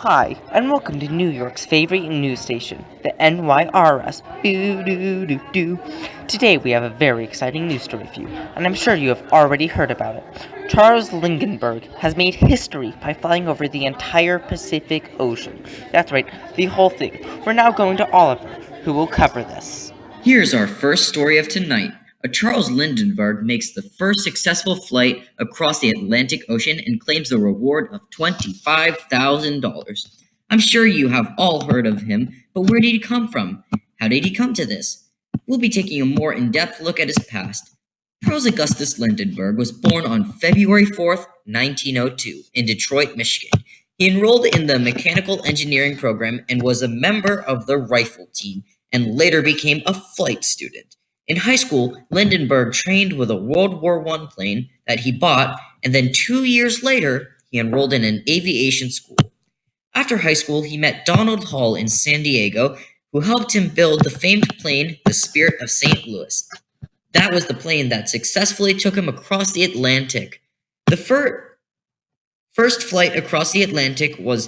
Hi, and welcome to New York's favorite news station, the NYRS. Boo doo doo doo. Today we have a very exciting news story for you, and I'm sure you have already heard about it. Charles Lindbergh has made history by flying over the entire Pacific Ocean. That's right, the whole thing. We're now going to Oliver, who will cover this. Here's our first story of tonight. A Charles Lindbergh makes the first successful flight across the Atlantic Ocean and claims the reward of $25,000. I'm sure you have all heard of him, but where did he come from? How did he come to this? We'll be taking a more in-depth look at his past. Charles Augustus Lindbergh was born on February 4th, 1902, in Detroit, Michigan. He enrolled in the mechanical engineering program and was a member of the rifle team and later became a flight student. In high school, Lindbergh trained with a World War I plane that he bought, and then 2 years later, he enrolled in an aviation school. After high school, he met Donald Hall in San Diego, who helped him build the famed plane, the Spirit of St. Louis. That was the plane that successfully took him across the Atlantic. The first flight across the Atlantic was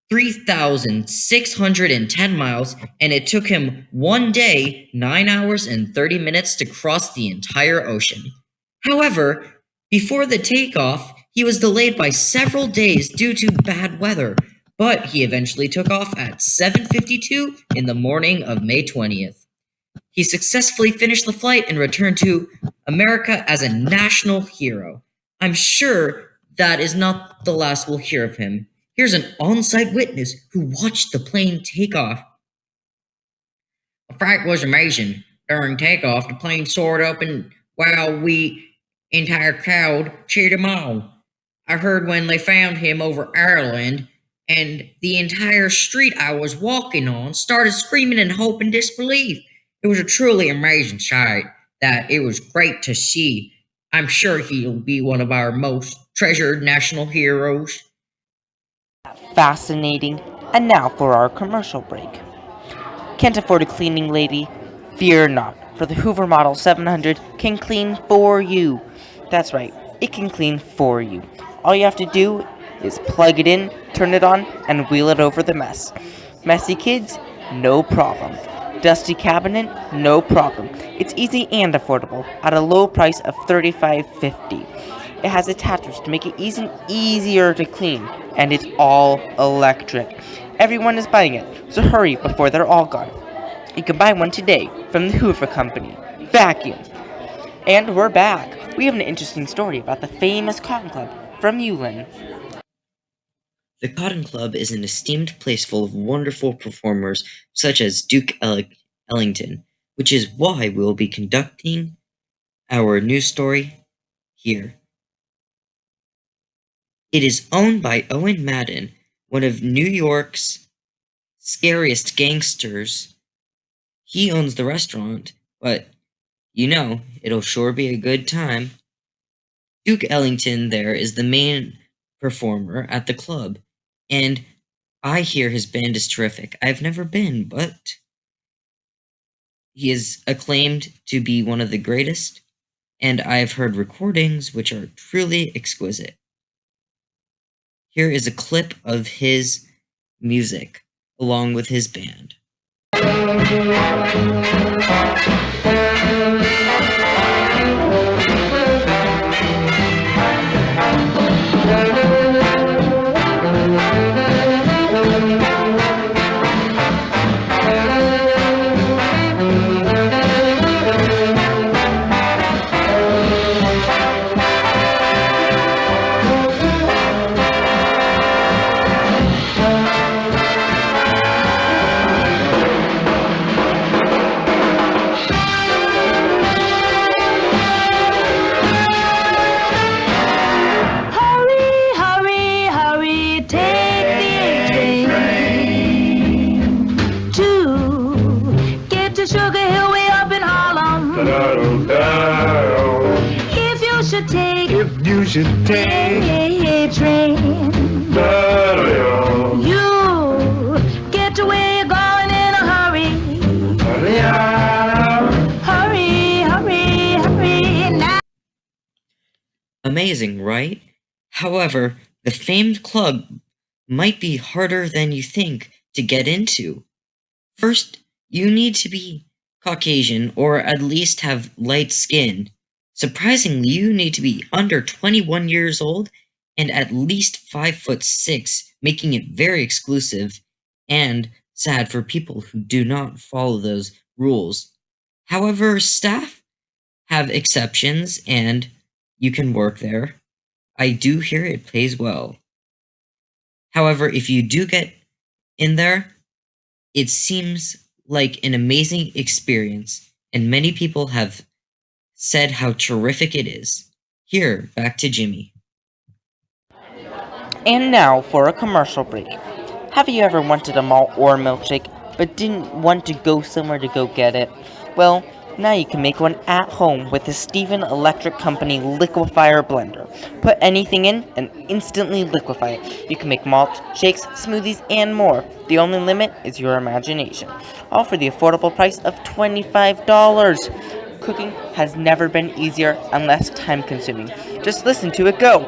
3,610 miles, and it took him 1 day, 9 hours, and 30 minutes to cross the entire ocean. However, before the takeoff, he was delayed by several days due to bad weather, but he eventually took off at 7:52 in the morning of May 20th. He successfully finished the flight and returned to America as a national hero. I'm sure that is not the last we'll hear of him. Here's an on-site witness who watched the plane take off. The flight was amazing. During takeoff, the plane soared up and while we entire crowd cheered him on. I heard when they found him over Ireland, and the entire street I was walking on started screaming in hope and disbelief. It was a truly amazing sight that it was great to see. I'm sure he'll be one of our most treasured national heroes. Fascinating. And now for our commercial break. Can't afford a cleaning lady? Fear not, for the Hoover Model 700 can clean for you. That's right, it can clean for you. All you have to do is plug it in, turn it on, and wheel it over the mess. Messy kids? No problem. Dusty cabinet? No problem. It's easy and affordable at a low price of $35.50. It has attachers to make it easier to clean, and it's all electric. Everyone is buying it, so hurry before they're all gone. You can buy one today from the Hoover Company. Vacuum. And we're back. We have an interesting story about the famous Cotton Club from Yulin. The Cotton Club is an esteemed place full of wonderful performers such as Duke Ellington, which is why we will be conducting our news story here. It is owned by Owen Madden, one of New York's scariest gangsters. He owns the restaurant, but it'll sure be a good time. Duke Ellington there is the main performer at the club, and I hear his band is terrific. I've never been, but he is acclaimed to be one of the greatest, and I've heard recordings which are truly exquisite. Here is a clip of his music along with his band. Hurry, hurry, hurry, take the train to get to Sugar Hill way up in Harlem. If you should take a train, you get to where you're going in a hurry. Hurry, hurry, hurry now. Amazing, right? However, the famed club might be harder than you think to get into. First, you need to be Caucasian or at least have light skin. Surprisingly, you need to be under 21 years old and at least 5'6", making it very exclusive and sad for people who do not follow those rules. However, staff have exceptions and you can work there. I do hear it pays well. However, if you do get in there, it seems like an amazing experience, and many people have said how terrific it is. Here, back to Jimmy. And now for a commercial break. Have you ever wanted a malt or a milkshake, but didn't want to go somewhere to go get it? Well, now you can make one at home with the Steven Electric Company Liquefier Blender. Put anything in and instantly liquefy it. You can make malt, shakes, smoothies, and more. The only limit is your imagination. All for the affordable price of $25. Cooking has never been easier and less time-consuming. Just listen to it go.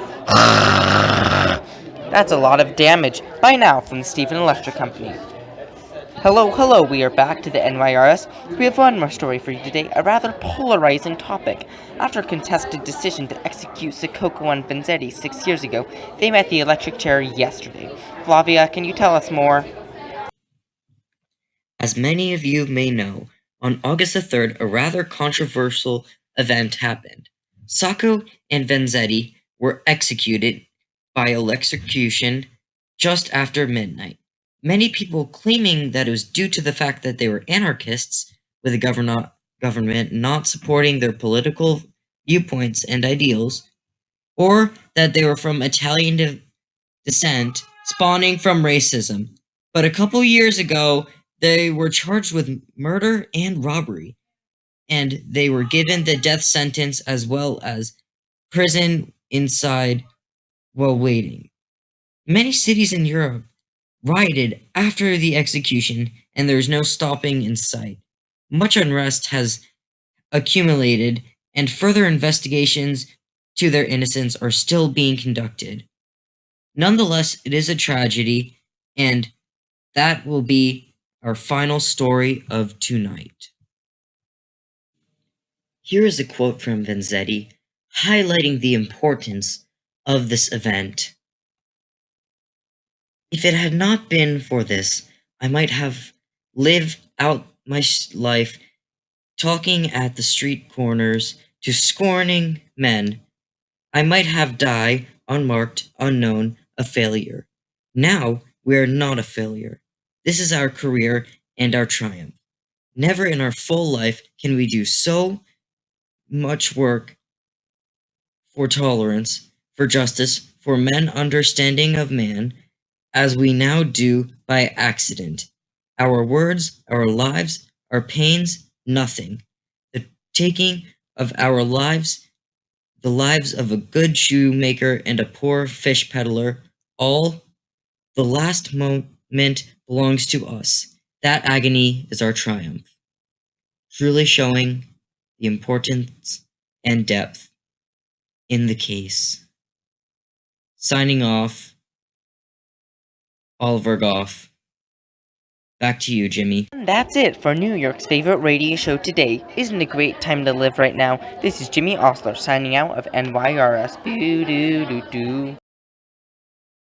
That's a lot of damage. Bye now from the Steven Electric Company. Hello, we are back to the NYRS. We have one more story for you today, a rather polarizing topic. After a contested decision to execute Sissoko and Vanzetti 6 years ago, they met the electric chair yesterday. Flavia, can you tell us more? As many of you may know, on August the 3rd, a rather controversial event happened. Sacco and Vanzetti were executed by electrocution just after midnight. Many people claiming that it was due to the fact that they were anarchists, with the government not supporting their political viewpoints and ideals, or that they were from Italian descent, spawning from racism. But a couple years ago, they were charged with murder and robbery, and they were given the death sentence as well as prison inside while waiting. Many cities in Europe rioted after the execution, and there is no stopping in sight. Much unrest has accumulated, and further investigations to their innocence are still being conducted. Nonetheless, it is a tragedy, and that will be our final story of tonight. Here is a quote from Vanzetti, highlighting the importance of this event. If it had not been for this, I might have lived out my life talking at the street corners to scorning men. I might have died unmarked, unknown, a failure. Now we are not a failure. This is our career and our triumph. Never in our full life can we do so much work for tolerance, for justice, for men understanding of man, as we now do by accident. Our words, our lives, our pains, nothing. The taking of our lives, the lives of a good shoemaker and a poor fish peddler, all the last moment belongs to us. That agony is our triumph, truly showing the importance and depth in the case. Signing off, Oliver Goff. Back to you, Jimmy. And that's it for New York's favorite radio show today. Isn't it a great time to live right now? This is Jimmy Osler signing out of NYRS. Boo doo doo doo.